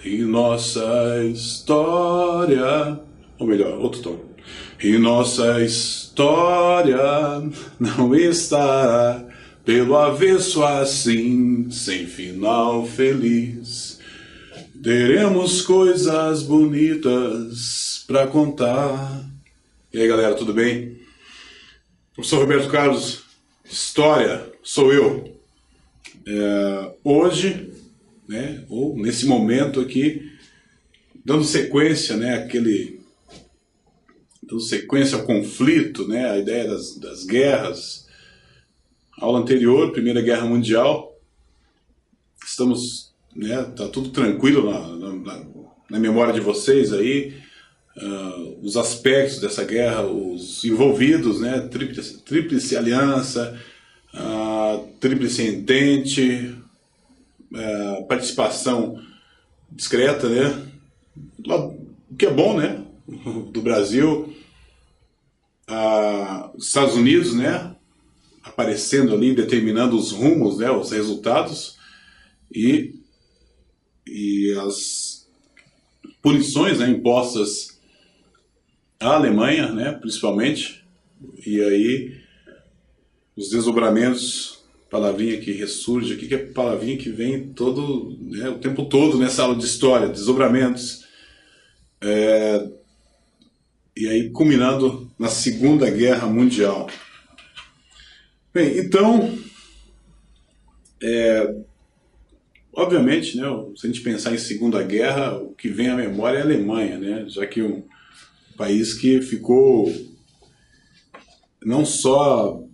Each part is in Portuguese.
E nossa história, ou melhor, outro tom. E nossa história não estará pelo avesso assim, sem final feliz. Teremos coisas bonitas pra contar. E aí, galera, tudo bem? Professor Roberto Carlos, história, sou eu. Hoje, né, ou nesse momento aqui, dando sequência, né, dando sequência ao conflito, né, a ideia das guerras. Aula anterior, Primeira Guerra Mundial, estamos, né, tá tudo tranquilo na memória de vocês aí, os aspectos dessa guerra, os envolvidos, né, Tríplice Aliança, Tríplice Entente, participação discreta, né, o que é bom, né, do Brasil, os Estados Unidos, né, aparecendo ali, determinando os rumos, né, os resultados, e as punições, né, impostas à Alemanha, né, principalmente, e aí os desdobramentos, palavrinha que ressurge aqui, que é palavrinha que vem todo, né, o tempo todo nessa aula de história, desdobramentos, e aí culminando na Segunda Guerra Mundial. Bem, então, obviamente, né, se a gente pensar em Segunda Guerra, o que vem à memória é a Alemanha, né, já que um país que ficou não só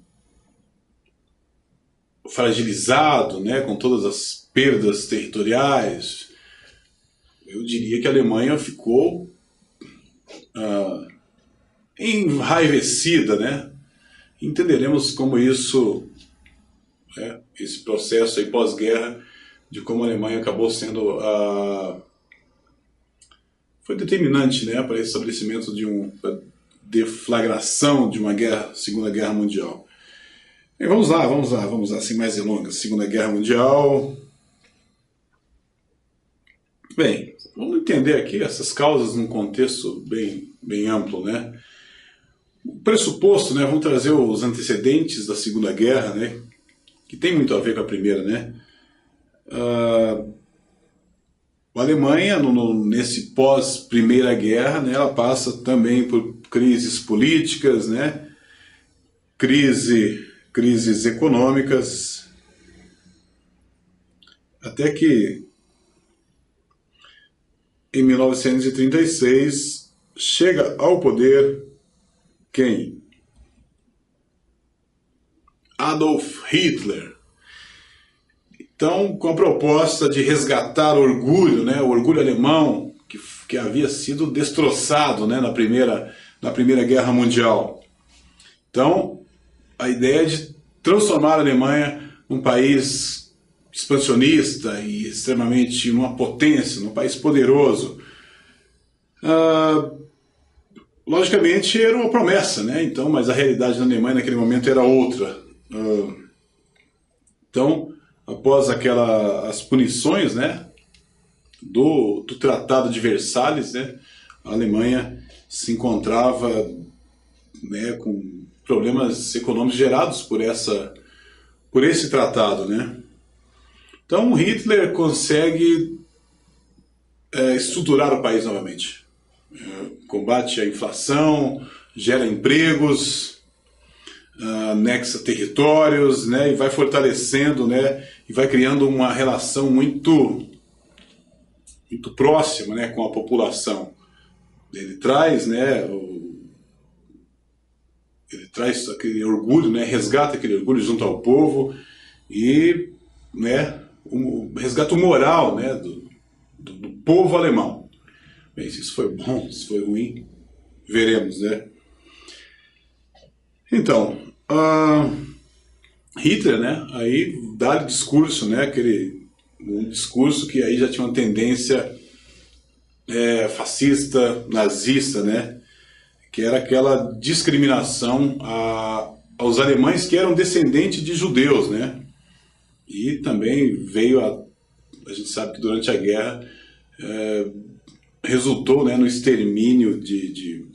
fragilizado, né, com todas as perdas territoriais, eu diria que a Alemanha ficou enraivecida, né? Entenderemos como isso, esse processo aí pós-guerra, de como a Alemanha acabou sendo foi determinante, né, para o estabelecimento de uma deflagração de uma guerra, Segunda Guerra Mundial. E vamos lá, sem mais delongas. Segunda Guerra Mundial. Bem, vamos entender aqui essas causas num contexto bem amplo, né? O pressuposto, né, vamos trazer os antecedentes da Segunda Guerra, né, que tem muito a ver com a Primeira, né? A Alemanha, nesse pós-Primeira Guerra, né, ela passa também por crises políticas, né, crises econômicas, até que em 1936 chega ao poder quem? Adolf Hitler. Então, com a proposta de resgatar o orgulho, né, o orgulho alemão, que havia sido destroçado, né, na primeira Guerra Mundial. Então, a ideia de transformar a Alemanha num país expansionista e extremamente uma potência, num país poderoso. Logicamente era uma promessa, né? Então, mas a realidade da Alemanha naquele momento era outra. Então, após as punições, né, do Tratado de Versalhes, né, a Alemanha se encontrava, né, com problemas econômicos gerados por esse tratado, né? Então Hitler consegue estruturar o país novamente, combate a inflação, gera empregos, anexa territórios, né, e vai fortalecendo, né, e vai criando uma relação muito próxima, né, com a população. Ele traz, né, ele traz aquele orgulho, né, resgata aquele orgulho junto ao povo e, né, resgata o moral, né, do povo alemão. Bem, se isso foi bom, se foi ruim, veremos, né. Então, Hitler, né, aí dá o discurso, né, um discurso que aí já tinha uma tendência fascista, nazista, né, que era aquela discriminação aos alemães que eram descendentes de judeus, né, e também veio a gente sabe que durante a guerra resultou, né, no extermínio de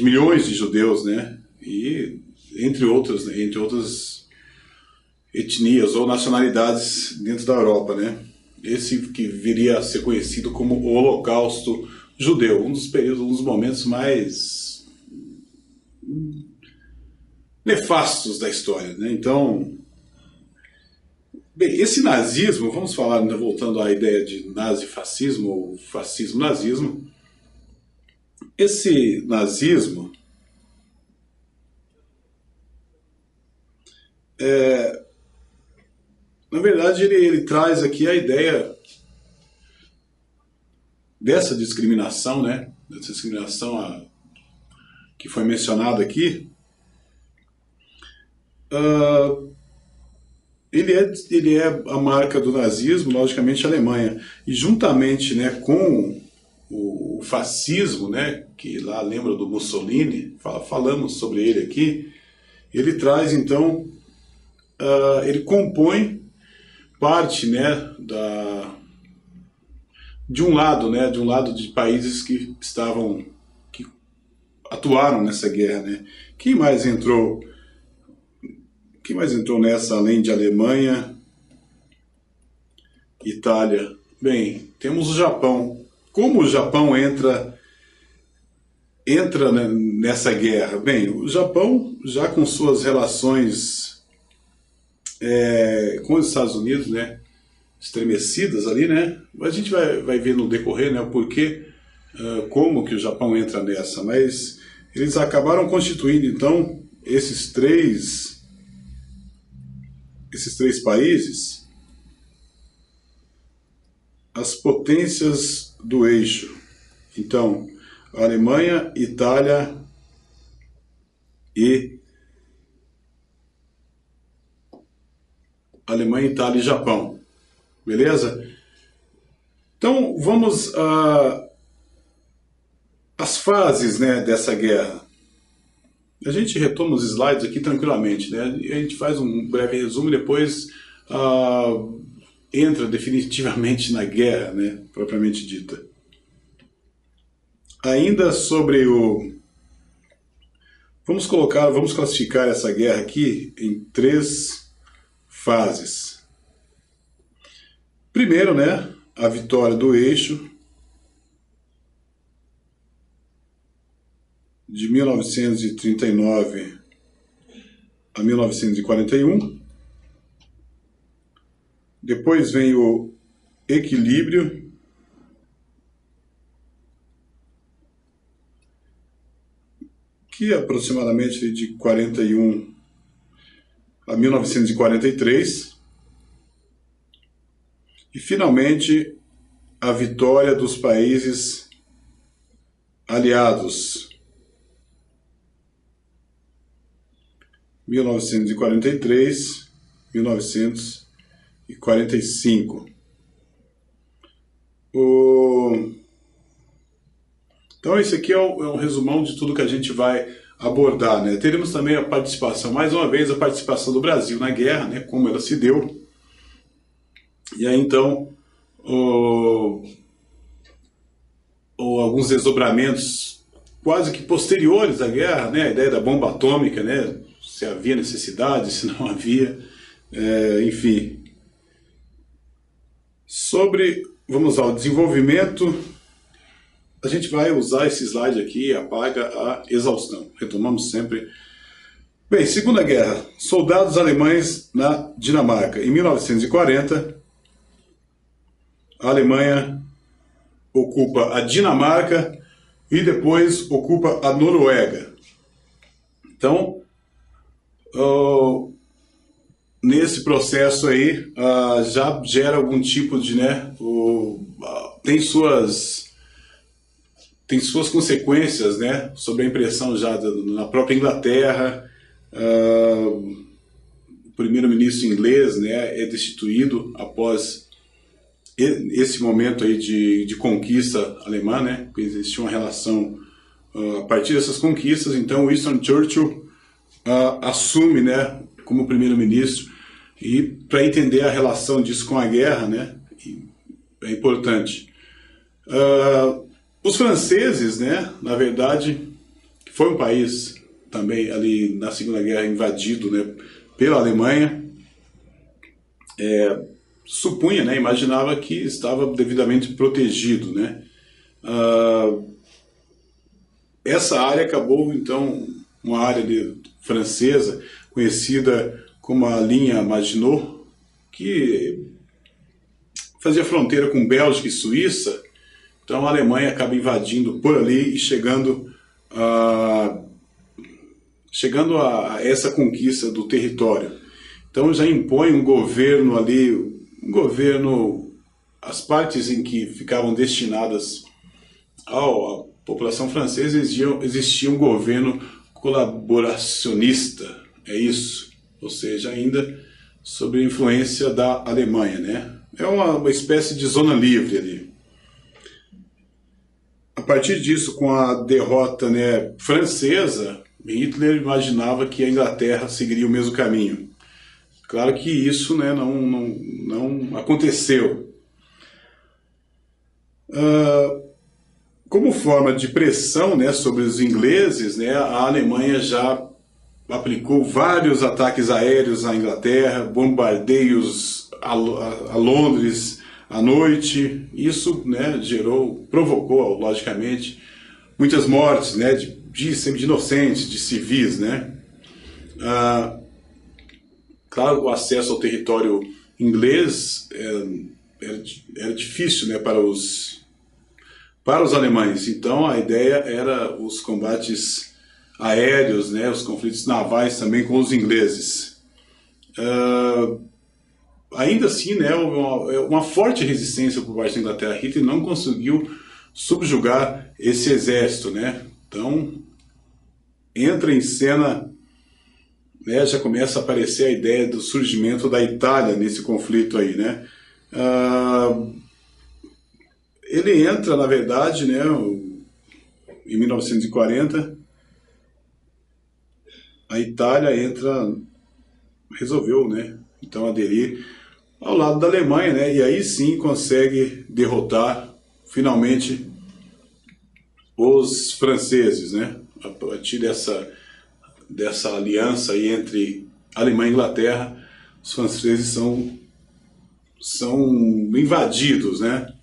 milhões de judeus, né, e entre outras etnias ou nacionalidades dentro da Europa, né. Esse que viria a ser conhecido como o Holocausto Judeu, um dos momentos mais nefastos da história, né. Então, bem, esse nazismo, vamos falar, voltando à ideia de nazifascismo ou fascismo-nazismo, esse nazismo na verdade ele traz aqui a ideia dessa discriminação, né? Dessa discriminação que foi mencionada aqui. Ele é a marca do nazismo, logicamente, a Alemanha. E juntamente, né, com o fascismo, né, que lá lembra do Mussolini, falamos sobre ele aqui, ele traz, então, ele compõe parte, né, de um lado de países que atuaram nessa guerra, né. Quem mais entrou nessa, além de Alemanha, Itália? Bem, temos o Japão. Como o Japão entra nessa guerra? Bem, o Japão, já com suas relações com os Estados Unidos, né, estremecidas ali, né, a gente vai ver no decorrer, né, o porquê, como que o Japão entra nessa, mas eles acabaram constituindo, então, esses três países, as potências do eixo. Então, Alemanha, Itália e Japão. Beleza? Então, vamos às fases, né, dessa guerra. A gente retoma os slides aqui tranquilamente, né? A gente faz um breve resumo e depois entra definitivamente na guerra, né, propriamente dita. Ainda sobre vamos classificar essa guerra aqui em 3 fases. Primeiro, né, a vitória do eixo, de 1939 a 1941. Depois vem o equilíbrio, que é aproximadamente de 41 a 1943. E, finalmente, a vitória dos países aliados, 1943, 1945. Então esse aqui é um resumão de tudo que a gente vai abordar, né? Teremos também a participação, mais uma vez, a participação do Brasil na guerra, né? Como ela se deu. E aí então, alguns desdobramentos quase que posteriores à guerra, né? A ideia da bomba atômica, né? Se havia necessidade, se não havia, enfim. Vamos ao desenvolvimento, a gente vai usar esse slide aqui, apaga a exaustão. Retomamos sempre. Bem, Segunda Guerra, soldados alemães na Dinamarca. Em 1940, a Alemanha ocupa a Dinamarca e depois ocupa a Noruega. Então, nesse processo aí, já gera algum tipo de, né, tem suas consequências, né, sobre a impressão já na própria Inglaterra. O primeiro-ministro inglês, né, é destituído após esse momento aí de conquista alemã, né, porque existia uma relação a partir dessas conquistas. Então Winston Churchill assume, né, como primeiro-ministro, e para entender a relação disso com a guerra, né, é importante. Os franceses, né, na verdade, que foi um país também ali na Segunda Guerra invadido, né, pela Alemanha, supunha, né, imaginava que estava devidamente protegido, né. Essa área acabou, então, uma área francesa, conhecida como a linha Maginot, que fazia fronteira com Bélgica e Suíça. Então a Alemanha acaba invadindo por ali e chegando a essa conquista do território. Então já impõe um governo ali, as partes em que ficavam destinadas à população francesa, existia um governo colaboracionista, é isso, ou seja, ainda sob a influência da Alemanha, né? É uma espécie de zona livre ali. A partir disso, com a derrota, né, francesa, Hitler imaginava que a Inglaterra seguiria o mesmo caminho. Claro que isso, né, não aconteceu. Como forma de pressão, né, sobre os ingleses, né, a Alemanha já aplicou vários ataques aéreos à Inglaterra, bombardeios a Londres à noite. Isso, né, provocou, logicamente, muitas mortes, né, sempre de inocentes, de civis, né. Claro, o acesso ao território inglês era difícil, né, para os alemães. Então a ideia era os combates aéreos, né, os conflitos navais também com os ingleses. Ainda assim, né, uma forte resistência por parte da Inglaterra. Hitler não conseguiu subjugar esse exército, né? Então entra em cena, né, já começa a aparecer a ideia do surgimento da Itália nesse conflito aí, né? Ele entra, na verdade, né, em 1940, a Itália resolveu, né, então aderir ao lado da Alemanha, né, e aí sim consegue derrotar finalmente os franceses, né, a partir dessa aliança aí entre Alemanha e Inglaterra. Os franceses são invadidos, né.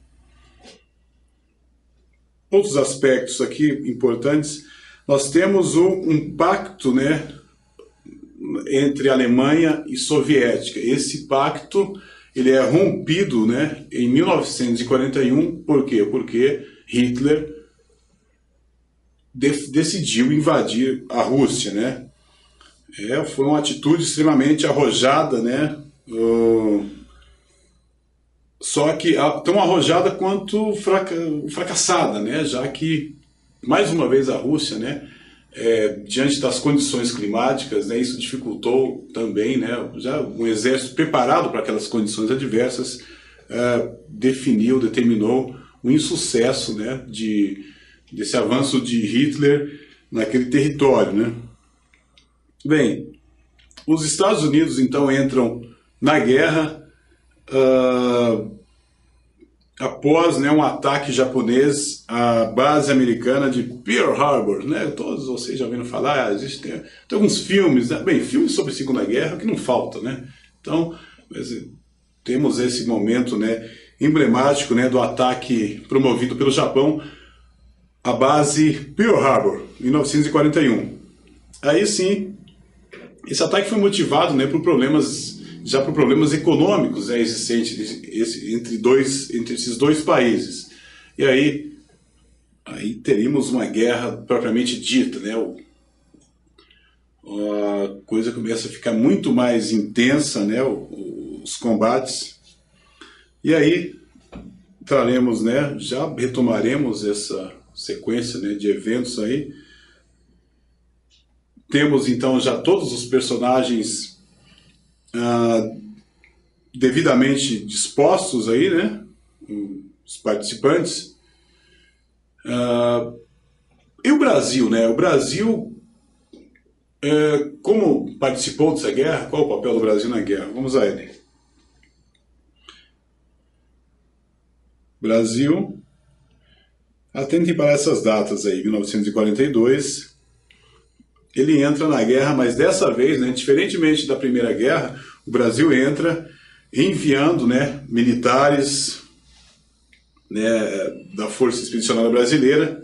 Outros aspectos aqui importantes, nós temos um pacto, né, entre Alemanha e Soviética. Esse pacto ele é rompido, né, em 1941, por quê? Porque Hitler decidiu invadir a Rússia, né. Foi uma atitude extremamente arrojada, né, só que tão arrojada quanto fracassada, né, já que, mais uma vez, a Rússia, né, diante das condições climáticas, né, isso dificultou também, né, já um exército preparado para aquelas condições adversas determinou o insucesso, né, desse avanço de Hitler naquele território, né. Bem, os Estados Unidos então entram na guerra após, né, um ataque japonês à base americana de Pearl Harbor, né? Todos vocês já ouviram falar, tem alguns filmes, né? Bem, filmes sobre a Segunda Guerra que não faltam, né? Então, temos esse momento, né, emblemático, né, do ataque promovido pelo Japão à base Pearl Harbor, em 1941. Aí sim, esse ataque foi motivado, né, por problemas econômicos, né, existentes entre esses dois países. E aí teríamos uma guerra propriamente dita, né? A coisa começa a ficar muito mais intensa, né, os combates. E aí traremos, né, já retomaremos essa sequência, né, de eventos aí. Temos então já todos os personagens devidamente dispostos aí, né, os participantes. E o Brasil, né? O Brasil, como participou dessa guerra, qual o papel do Brasil na guerra? Vamos a ele. Brasil, atentem para essas datas aí, 1942, ele entra na guerra, mas dessa vez, né, diferentemente da Primeira Guerra, o Brasil entra enviando, né, militares, né, da Força Expedicionária Brasileira,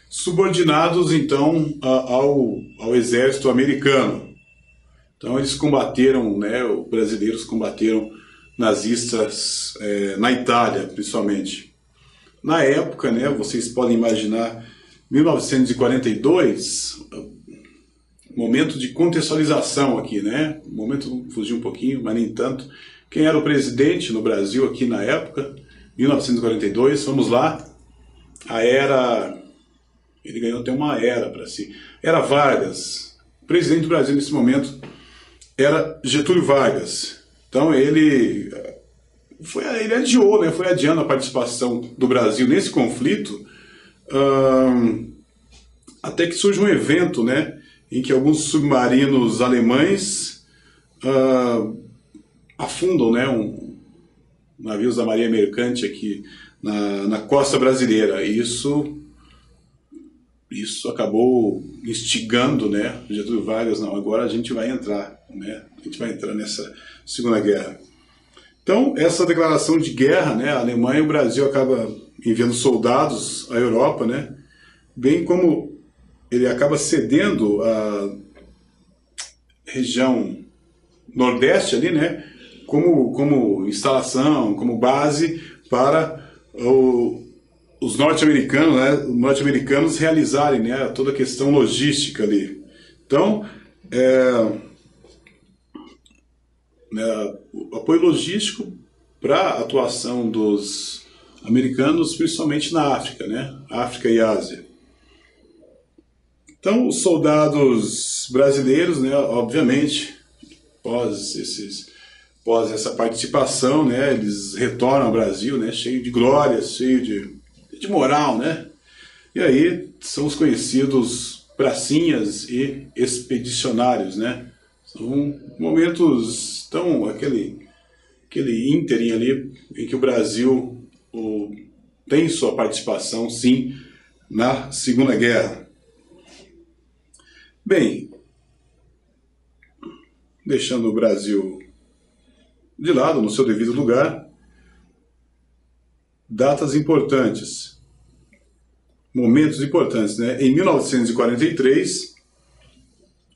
subordinados então ao exército americano. Então eles combateram, né, os brasileiros combateram nazistas na Itália, principalmente. Na época, né, vocês podem imaginar, 1942, momento de contextualização aqui, né? O momento fugiu um pouquinho, mas nem tanto. Quem era o presidente no Brasil aqui na época? 1942, vamos lá. A era... Ele ganhou até uma era para si. Era Vargas. O presidente do Brasil nesse momento era Getúlio Vargas. Então ele adiou, né? Foi adiando a participação do Brasil nesse conflito, até que surge um evento, né, em que alguns submarinos alemães afundam, né, navios da Marinha Mercante aqui na costa brasileira. E isso acabou instigando, né, Getúlio Vargas, não, agora a gente vai entrar, né, a gente vai entrar nessa Segunda Guerra. Então, essa declaração de guerra, né, a Alemanha e o Brasil acabam enviando soldados à Europa, né, bem como ele acaba cedendo a região nordeste ali, né, como instalação, como base para os norte-americanos, né, realizarem, né, toda a questão logística ali. Então, o apoio logístico para a atuação dos americanos, principalmente na África, né, África e Ásia. Então, os soldados brasileiros, né, obviamente, após essa participação, né, eles retornam ao Brasil, né, cheio de glória, cheio de moral, né? E aí são os conhecidos pracinhas e expedicionários, né? São momentos tão aquele ínterim ali em que o Brasil tem sua participação, sim, na Segunda Guerra. Bem, deixando o Brasil de lado, no seu devido lugar, datas importantes, momentos importantes, né? Em 1943,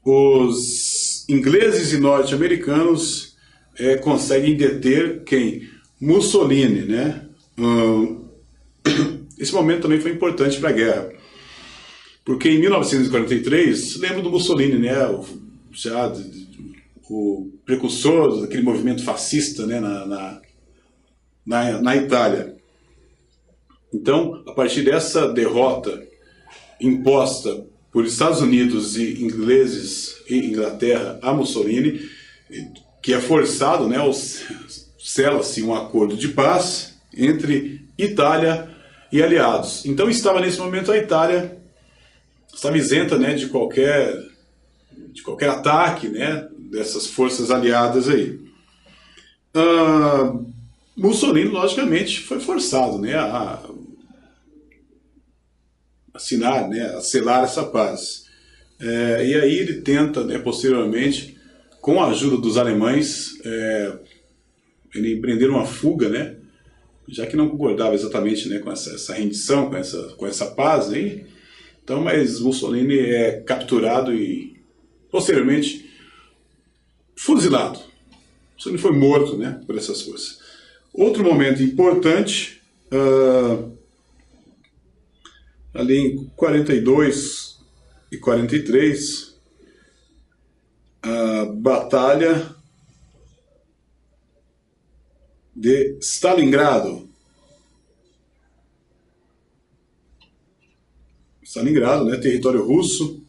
os ingleses e norte-americanos conseguem deter quem? Mussolini, né? Esse momento também foi importante para a guerra, porque em 1943, lembro do Mussolini, né? O precursor daquele movimento fascista, né? na Itália. Então, a partir dessa derrota imposta por Estados Unidos e ingleses e Inglaterra a Mussolini, que é forçado, né, sela-se um acordo de paz entre Itália e aliados. Então estava nesse momento a Itália estava isenta, né, de qualquer ataque, né, dessas forças aliadas aí. Mussolini, logicamente, foi forçado, né, a assinar, né, a selar essa paz. E aí ele tenta, né, posteriormente, com a ajuda dos alemães, ele empreender uma fuga, né, já que não concordava exatamente, né, com essa rendição, com essa paz aí. Então, mas Mussolini é capturado e posteriormente fuzilado. Mussolini foi morto, né, por essas forças. Outro momento importante, ali em 42 e 43, a Batalha de Stalingrado. Stalingrado, né, território russo.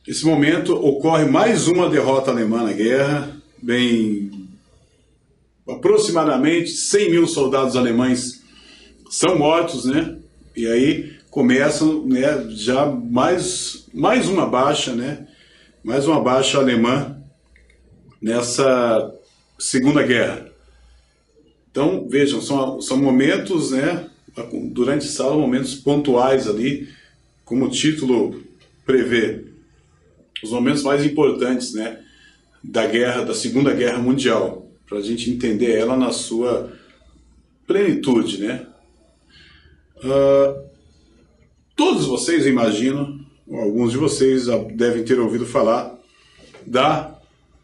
Nesse momento ocorre mais uma derrota alemã na guerra, aproximadamente 100 mil soldados alemães são mortos, né? E aí começam, né, já mais uma baixa, né? Mais uma baixa alemã nessa Segunda Guerra. Então, vejam, são momentos, né, durante a sala, momentos pontuais ali, como o título prevê, os momentos mais importantes, né, da Segunda Guerra Mundial, para a gente entender ela na sua plenitude, né? Todos vocês, imagino, ou alguns de vocês já devem ter ouvido falar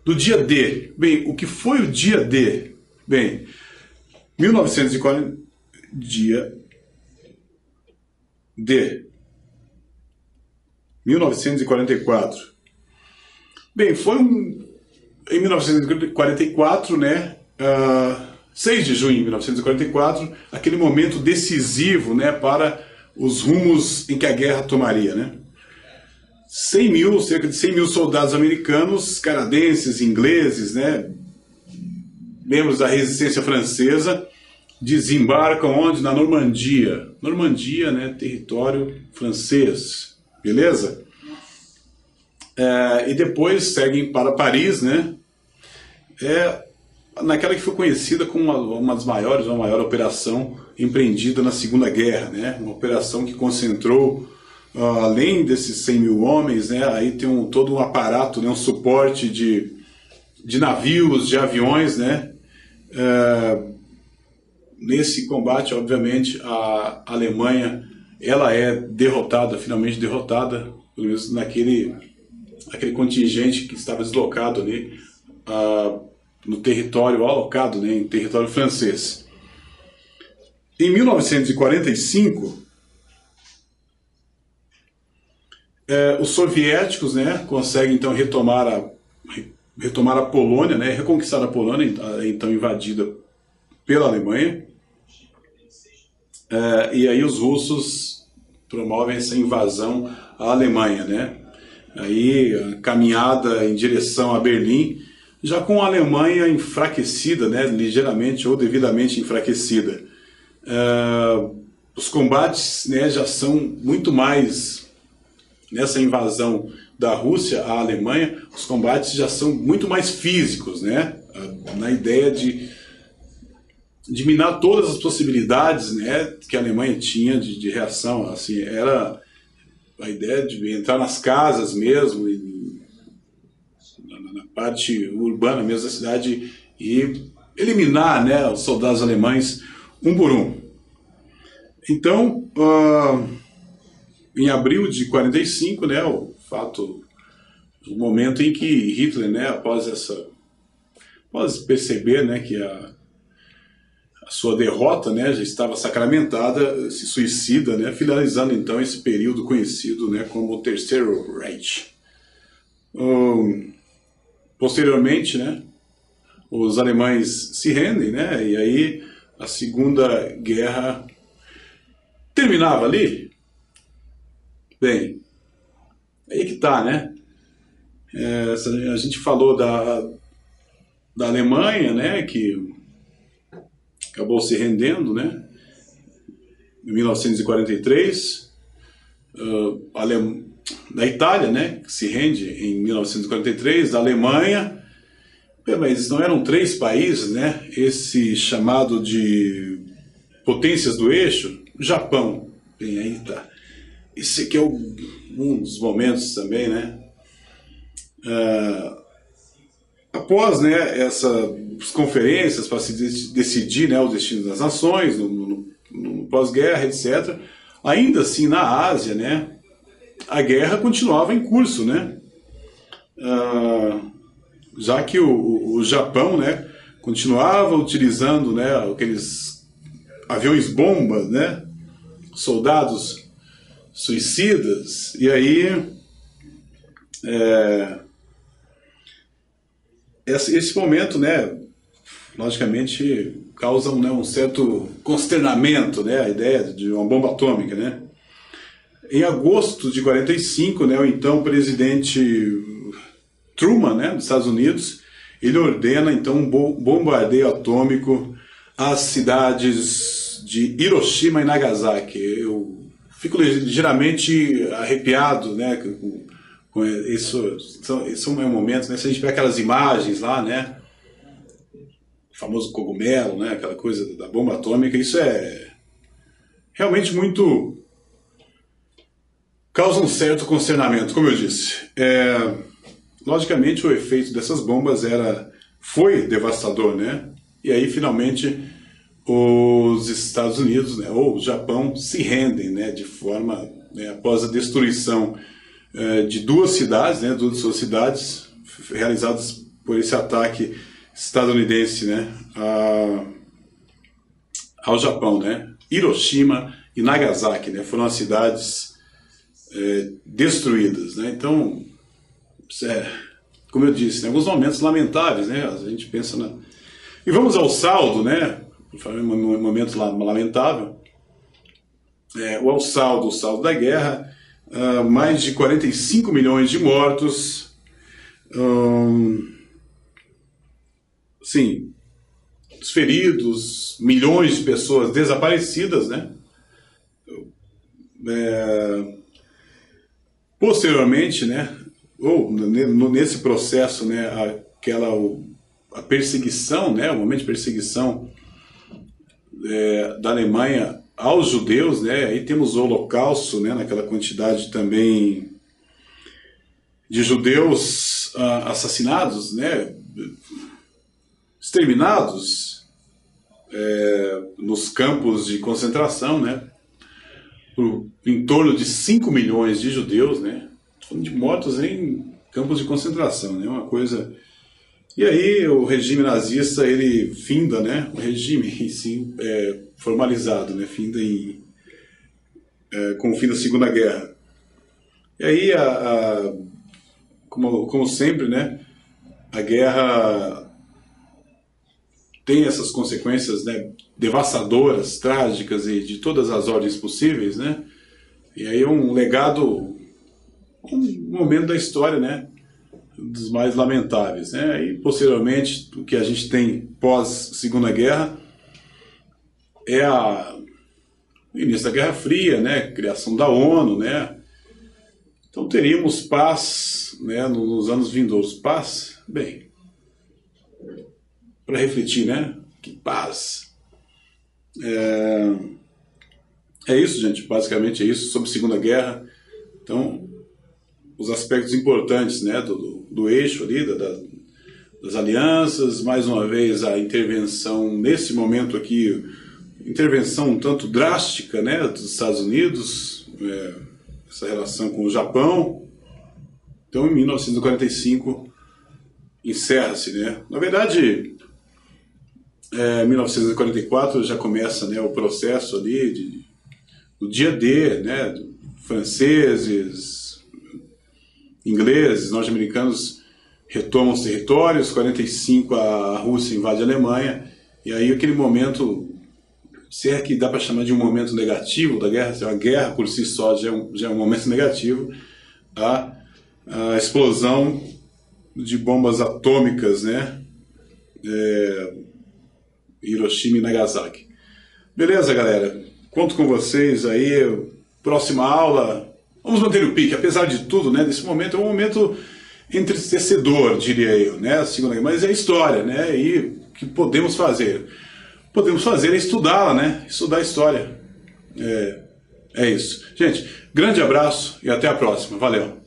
do dia D. Bem, o que foi o dia D? Bem, 1940, dia D, 1944. Bem, foi em 1944, né, 6 de junho de 1944, aquele momento decisivo, né, para os rumos em que a guerra tomaria, né? Cerca de 100 mil soldados americanos, canadenses, ingleses, né, membros da resistência francesa, desembarcam onde? Na Normandia. Normandia, né, território francês, beleza? E depois seguem para Paris, né? Naquela que foi conhecida como uma das maiores, uma maior operação empreendida na Segunda Guerra, né? Uma operação que concentrou, além desses 100 mil homens, né? Aí tem todo um aparato, né? Um suporte de navios, de aviões, né? Nesse combate, obviamente, a Alemanha ela é derrotada, finalmente derrotada, pelo menos naquele contingente que estava deslocado ali no território, alocado, né, em território francês. Em 1945, os soviéticos, né, conseguem então retomar a Polônia, né, reconquistar a Polônia, então invadida pela Alemanha, e aí os russos promovem essa invasão à Alemanha, né? Aí a caminhada em direção a Berlim, já com a Alemanha enfraquecida, né, ligeiramente ou devidamente enfraquecida. Os combates, né, já são muito mais, nessa invasão da Rússia à Alemanha, os combates já são muito mais físicos, né, na ideia de minar todas as possibilidades, né, que a Alemanha tinha de reação. Assim, era a ideia de entrar nas casas mesmo, na parte urbana mesmo da cidade, e eliminar, né, os soldados alemães um por um. Então, em abril de 45, né, o momento em que Hitler, né, após perceber, né, que a sua derrota, né, já estava sacramentada, se suicida, né, finalizando então esse período conhecido, né, como o Terceiro Reich. Posteriormente, né, os alemães se rendem, né, e aí a Segunda Guerra terminava ali. Bem, aí que tá, né? A gente falou da Alemanha, né, que acabou se rendendo, né, em 1943, da Itália, né, que se rende em 1943, da Alemanha, mas não eram 3 países, né, esse chamado de potências do eixo, o Japão, bem, aí tá, esse aqui é um dos momentos também, né, após, né, essas conferências para se decidir, né, o destino das nações, no pós-guerra, etc., ainda assim na Ásia, né, a guerra continuava em curso, né, já que o Japão, né, continuava utilizando, né, aqueles aviões-bombas, né, soldados suicidas, e aí esse momento, né, logicamente causa, né, um certo consternamento, né, a ideia de uma bomba atômica, né. Em agosto de 45, né, o então presidente Truman, né, dos Estados Unidos, ele ordena então um bombardeio atômico às cidades de Hiroshima e Nagasaki. Eu fico ligeiramente arrepiado, né, com isso. São momentos, né, se a gente vê aquelas imagens lá, né, famoso cogumelo, né, aquela coisa da bomba atômica, isso é realmente muito... causa um certo consternamento, como eu disse. Logicamente, o efeito dessas bombas foi devastador, né? E aí, finalmente, os Estados Unidos, né, ou o Japão, se rendem, né, de forma, né, após a destruição de duas cidades, né, duas suas cidades, realizadas por esse ataque estadunidense, né, ao Japão, né? Hiroshima e Nagasaki, né, foram as cidades destruídas, né? Então, como eu disse, em alguns momentos lamentáveis, né? A gente pensa na... E vamos ao saldo, né? Um momento lamentável. O saldo da guerra, mais de 45 milhões de mortos, sim, os feridos, milhões de pessoas desaparecidas, né? Posteriormente, né, ou nesse processo, né, a perseguição, né, o momento de perseguição da Alemanha aos judeus, né, aí temos o Holocausto, né, naquela quantidade também de judeus assassinados, né, exterminados nos campos de concentração, né, em torno de 5 milhões de judeus, né, de mortos em campos de concentração, né, uma coisa... E aí o regime nazista, ele finda, né, o regime em si formalizado, né, finda com o fim da Segunda Guerra. E aí, como sempre, né, a guerra tem essas consequências, né, devastadoras, trágicas e de todas as ordens possíveis, né, e aí um legado, um momento da história, né, dos mais lamentáveis, né, e posteriormente o que a gente tem pós Segunda Guerra é o início da Guerra Fria, né, criação da ONU, né, então teríamos paz, né, nos anos vindouros. Paz, bem, para refletir, né, que paz. É isso, gente, basicamente é isso, sobre Segunda Guerra. Então, os aspectos importantes, né, do eixo ali, das alianças, mais uma vez a intervenção, nesse momento aqui, intervenção um tanto drástica, né, dos Estados Unidos, essa relação com o Japão. Então, em 1945, encerra-se, né. Na verdade, em 1944 já começa, né, o processo ali do dia D, né, franceses, ingleses, norte-americanos retomam os territórios, 45 a Rússia invade a Alemanha, e aí aquele momento, se é que dá para chamar de um momento negativo da guerra, a guerra por si só já é um momento negativo, a explosão de bombas atômicas, né, Hiroshima e Nagasaki. Beleza, galera? Conto com vocês aí, próxima aula. Vamos manter o pique, apesar de tudo, né? Desse momento é um momento entristecedor, diria eu, né? Mas é história, né? E o que podemos fazer? Podemos fazer é estudá-la, né? Estudar a história. É isso. Gente, grande abraço e até a próxima. Valeu!